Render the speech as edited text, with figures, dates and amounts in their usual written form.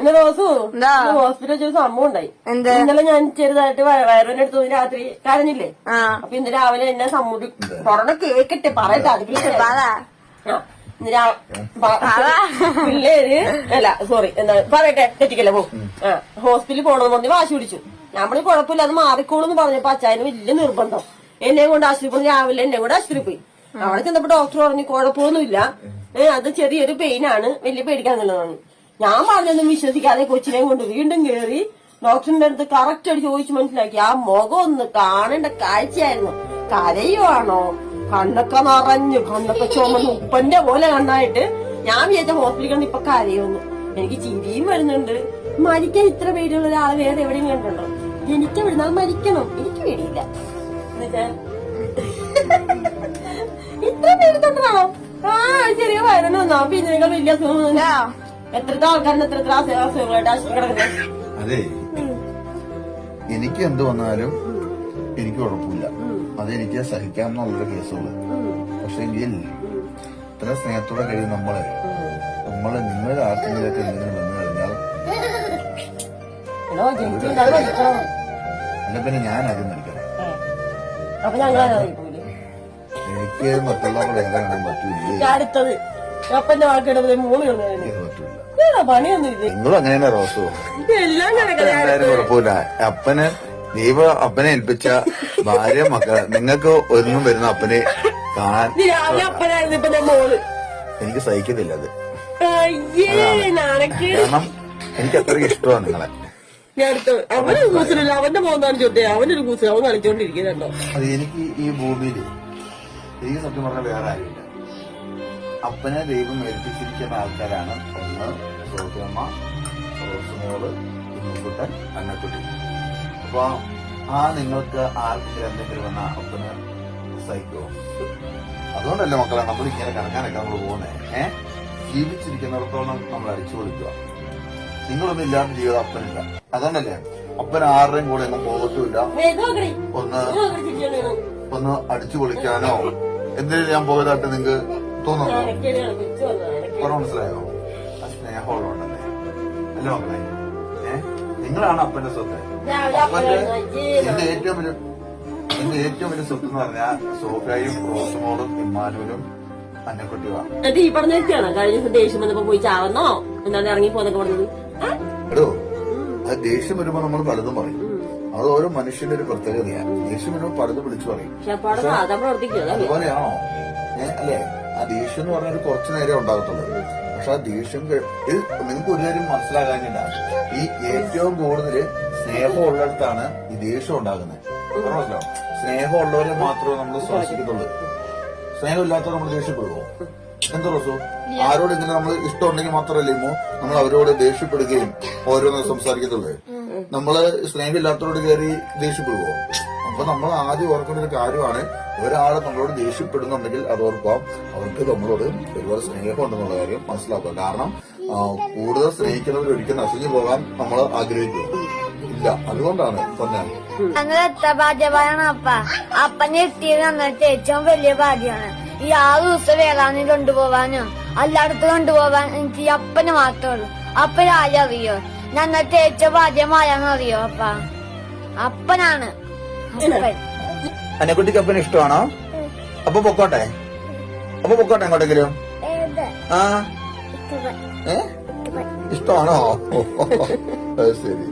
പിന്നെ റോസു ഹോസ്പിറ്റലിൽ വെച്ചൊരു സംഭവം ഉണ്ടായി. ഇന്നലെ ഞാൻ ചെറുതായിട്ട് വയറുവിന്റെ അടുത്ത് രാത്രി കരഞ്ഞില്ലേ? അപ്പൊ ഇന്ന് രാവിലെ എന്നെ സമ്മതി കൊറോണ കേക്കട്ടെ പറയട്ടെ പിള്ളേര് അല്ല സോറി എന്താ പറയട്ടെ തെറ്റിക്കല്ലേ പോ. ഹോസ്പിറ്റലിൽ പോകണമെന്ന് പറഞ്ഞ് വാശി പിടിച്ചു. നമ്മള് കുഴപ്പമില്ല അത് മാറിക്കോളൂന്ന് പറഞ്ഞപ്പോ അച്ചായന് വലിയ നിർബന്ധം. എന്നെ കൊണ്ട് ആശുപത്രി പോയി. രാവിലെ എന്നെ കൂടെ ആശുപത്രി പോയി. അവിടെ ചെന്നപ്പോ ഡോക്ടർ പറഞ്ഞു കുഴപ്പമൊന്നുമില്ല, അത് ചെറിയൊരു പെയിനാണ്, വലിയ പേടിക്കാന്നുള്ളതാണ്. ഞാൻ പറഞ്ഞൊന്നും വിശ്വസിക്കാതെ കൊച്ചിനെയും കൊണ്ട് വീണ്ടും കയറി ഡോക്ടറിന്റെ അടുത്ത് കറക്റ്റ് ആയിട്ട് ചോദിച്ചു മനസ്സിലാക്കി. ആ മുഖം ഒന്ന് കാണേണ്ട കാഴ്ചയായിരുന്നു. കരയുവാണോ, കണ്ണൊക്കെ നിറഞ്ഞു, കണ്ണൊക്കെ ചുമന്ന് ഉപ്പന്റെ പോലെ കണ്ണായിട്ട് ഞാൻ വിചാരിച്ച ഹോസ്പിറ്റലിൽ ഇപ്പൊ കരയൊന്നു. എനിക്ക് ചിരിയും വരുന്നുണ്ട്. മരിക്കാൻ ഇത്ര പേടിയുള്ള ഒരാള് വേറെ എവിടെയും കണ്ടുണ്ടോ? എനിക്ക് വിടുന്നത് മരിക്കണം, എനിക്ക് പേടിയില്ല. ഇത്ര പേടിക്കൊണ്ടാണോ? ചെറിയ വയറിന് വന്നോ പിന്നേക്കാൾ വലിയ അസുഖം. എത്രത്തെ ആൾക്കാരുടെ എത്ര അസുഖങ്ങളായിട്ട് ആശുപത്രി കിടക്കുന്നത്. അതെ, എനിക്ക് എന്ത് വന്നാലും എനിക്ക് കുഴപ്പമില്ല, അതെനിക്ക് സഹിക്കാമെന്നുള്ളൊരു കേസുള്ളൂ. പക്ഷെ എങ്കിൽ ഇത്ര സ്നേഹത്തോടെ കഴിയും നമ്മള് നിങ്ങളുടെ ആർക്കെങ്കിലൊക്കെ എന്തെങ്കിലും വന്നു കഴിഞ്ഞാൽ അല്ല പിന്നെ ഞാൻ ആദ്യം മരിക്കണം. എനിക്ക് മറ്റുള്ളവരുടെ വേദന കാണാൻ പറ്റൂലേ? അടുത്തത് അപ്പന്റെ വാക്കിടുന്നത് പണിയൊന്നുമില്ല. നിങ്ങളും അങ്ങനെ റോസു എന്തായാലും കുഴപ്പമില്ല. അപ്പനെ ഏൽപ്പിച്ച ഭാര്യ മക്കൾ നിങ്ങൾക്ക് ഒന്നും വരുന്ന അപ്പനെ കാണാൻ എനിക്ക് സഹിക്കുന്നില്ല. അത് കാരണം എനിക്ക് അത്രയ്ക്ക് ഇഷ്ടമാണ് നിങ്ങളെ. അവനൊരു കൂസിലല്ല, അവന്റെ മോന്താണ് ചോദ്യം. അവനൊരു കൂസിൽ അവൻ കളിച്ചോണ്ടിരിക്കുന്നുണ്ടോ? അത് എനിക്ക് ഈ ഭൂമിയിൽ ഈ സത്യം പറഞ്ഞാൽ വേറെ ആരുമില്ല. അപ്പനെ ദൈവം ഏൽപ്പിച്ചിരിക്കുന്ന ആൾക്കാരാണ് ഒന്ന് സോഫിയമ്മ, റോസുമോള്, കുഞ്ഞുകുട്ടൻ, അന്നക്കുട്ടി. അപ്പൊ നിങ്ങൾക്ക് ആർക്കെങ്കിലും എന്തെങ്കിലും വന്ന അപ്പന് സഹിക്കുമോ? അതുകൊണ്ടല്ലേ മക്കളെ നമ്മൾ ഇങ്ങനെ കറങ്ങാനൊക്കെ നമ്മൾ പോകുന്നേ. ജീവിച്ചിരിക്കുന്നിടത്തോളം നമ്മൾ അടിച്ചു കൊടുക്കുക. നിങ്ങളൊന്നും ഇല്ലാത്ത ജീവിതം അപ്പനില്ല. അതുകൊണ്ടല്ലേ അപ്പൻ ആരുടെയും കൂടെ ഒന്നും പോകത്തുമില്ല. ഒന്ന് അടിച്ചു പൊളിക്കാനോ എന്തിനും ഞാൻ പോയതായിട്ട് നിങ്ങൾക്ക് തോന്നുന്നു. മനസ്സിലായോ? ആ സ്നേഹമുള്ളതുകൊണ്ടല്ലേ അല്ല മക്കളെ. നിങ്ങളാണ് അപ്പന്റെ സ്വത്ത്. അപ്പന്റെ എന്റെ ഏറ്റവും വലിയ സ്വത്ത് എന്ന് പറഞ്ഞാൽ സോഫിയയും റോസുമോളും ഇമ്മാനുവലും അന്നക്കുട്ടിയുമാണ്. ഈ പറഞ്ഞ വ്യക്തിയാണോ കഴിഞ്ഞ ദിവസം ദേഷ്യം വന്നപ്പോ പോയി ചാവന്നോ എന്നാണ് ഇറങ്ങി പോന്നൊക്കെ പറഞ്ഞത്? എടോ, അത് ദേഷ്യം വരുമ്പോ നമ്മൾ പലതും പറയും. അത് ഓരോ മനുഷ്യന്റെ ഒരു പ്രത്യേകതയാണ്. ദേഷ്യം വരുമ്പോ പലതും വിളിച്ചു പറയും. അതുപോലെയാണോ? അല്ലേ? ആ ദേഷ്യം എന്ന് പറഞ്ഞാൽ കുറച്ചു നേരം ഉണ്ടാകത്തുള്ളൂ. പക്ഷെ ആ ദേഷ്യം നിങ്ങൾക്ക് ഒരു കാര്യം മനസ്സിലാകാനില്ല. ഈ ഏറ്റവും കൂടുതൽ സ്നേഹം ഉള്ളിടത്താണ് ഈ ദേഷ്യം ഉണ്ടാകുന്നത്. മനസ്സിലാവും? സ്നേഹമുള്ളവരെ മാത്രമേ നമ്മൾ ശ്വാസിക്കത്തുള്ളൂ. സ്നേഹമില്ലാത്തവർ നമ്മൾ ദേഷ്യപ്പെടുമോ? എന്താ റോസു? ആരോട് ഇങ്ങനെ നമ്മൾ ഇഷ്ടമുണ്ടെങ്കിൽ മാത്രമല്ലേ നമ്മൾ അവരോട് ദേഷ്യപ്പെടുകയും ഓരോന്ന് സംസാരിക്കത്തുള്ളൂ. നമ്മള് സ്നേഹമില്ലാത്തവരോട് കയറി ദേഷ്യപ്പെടുവോ? അപ്പൊ നമ്മൾ ആദ്യം ഓർക്കേണ്ട ഒരു കാര്യമാണ്, ഒരാള് നമ്മളോട് ദേഷ്യപ്പെടുന്നുണ്ടെങ്കിൽ അത് ഓർക്കാം അവർക്ക് നമ്മളോട് ഒരുപാട് സ്നേഹം ഉണ്ടെന്നുള്ള കാര്യം മനസ്സിലാക്കുക. കാരണം കൂടുതൽ സ്നേഹിക്കുന്നവർ ഒരിക്കലും നശിച്ചു പോകാൻ നമ്മൾ ആഗ്രഹിക്കുക ഇല്ല. അതുകൊണ്ടാണ് പറഞ്ഞത്. ഞങ്ങൾ എത്ര ഭാഗ്യവാനാണ് അപ്പ. അപ്പനെ എത്തിയത് എന്നിട്ട് ഏറ്റവും വലിയ ഭാഗ്യമാണ്. ഈ 6 ദിവസം വേളാന്ന് കൊണ്ടുപോവാനും എല്ലായിടത്തും കൊണ്ടുപോവാൻ എനിക്ക് ഈ അപ്പന് മാത്രമേ ഉള്ളൂ. അപ്പൻ ആരറിയോ? ഞങ്ങൾക്ക് ഏറ്റവും ഭാഗ്യമായെന്നറിയോ? അപ്പനാണ് അപ്പൻ. അന്നക്കുട്ടിക്ക് അപ്പന് ഇഷ്ടമാണോ? അപ്പൊ പൊക്കോട്ടെ എങ്ങോട്ടെങ്കിലും. ഇഷ്ടമാണോ? ശരി.